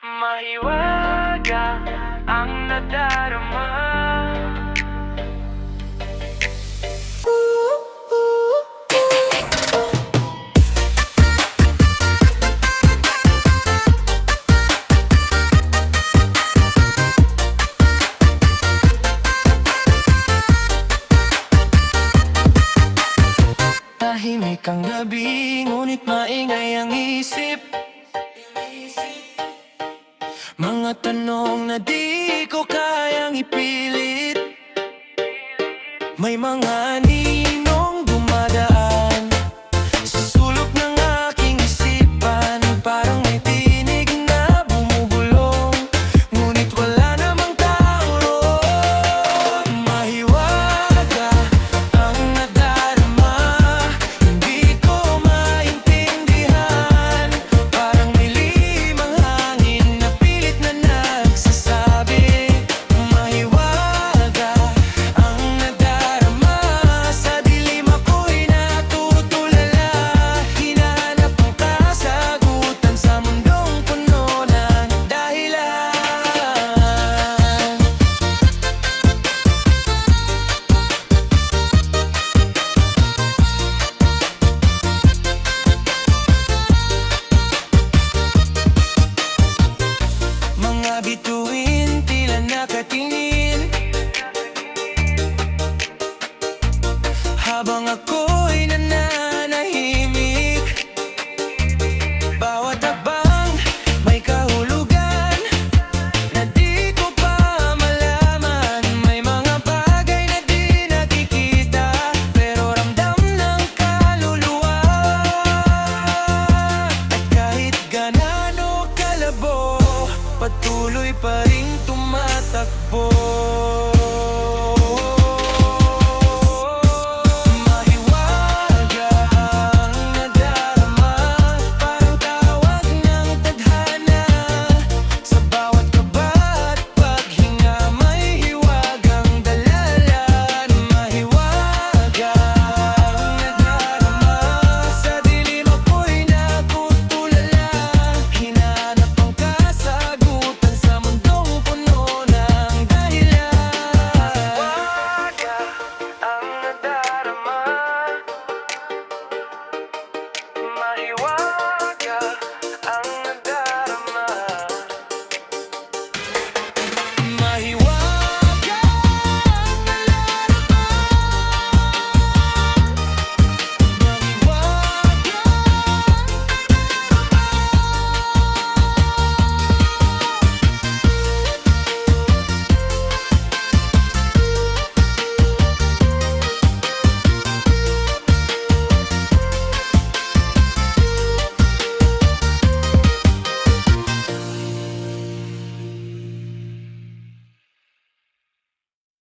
Mahiwaga ang nadarama. Tahimik ang gabi, ngunit maingay ang isip. Mga tanong na di ko kayang ipilit. May mga ninong dumadaan sa sulok ng aking isipan. Parang may tinig na bumubulong, ngunit wala namang tao roon. Mahiwaga ang nadarama, hindi ko maintindihan. Parang may limang hangin na pilit na nagsasabi. Mahiwaga ang nadarama, sa dilim ako'y natutulala. Hinahanap ang kasagutan sa mundong puno ng dahilan. Mga bituin tila nakatingin, habang ako'y nananahimik. Bawat habang may kahulugan na di ko pa malaman. May mga bagay na di nakikita, pero ramdam ng kaluluwa. At kahit ganano kalabo, patuloy pa ring tumatakbo.